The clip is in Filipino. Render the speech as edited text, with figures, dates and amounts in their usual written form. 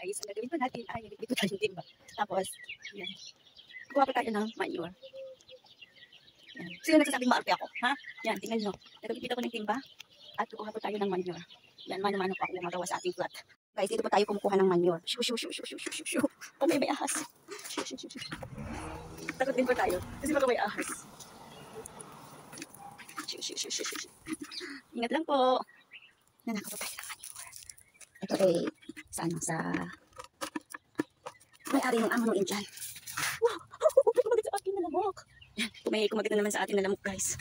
guys, ang gagawin po natin ay nagpipito tayo ng timba. Tapos, yan. Kuha pa tayo ng manure. Yan. Sino nagsasabing maarte ako? Ha? Yan, tingnan nyo. Nagpipito ko ng timba at kukuha po tayo ng manure. Yan, mano-mano po ako gumagawa sa ating flat. Guys, dito po tayo kumukuha ng manure. Shoo, shoo, shoo, shoo, shoo, shoo, shoo. Oh, may ahas. Shoo, shoo, shoo, shoo. Takot din po tayo kasi baka may ahas. Shoo, shoo, shoo, shoo, shoo. Ingat lang po. Nanakaw po tayo ng manure. Ito ay sa may-ari ng amo ng Indian. Wow! May kumagat sa akin na lamok. May kumagat na naman sa atin na lamok, guys.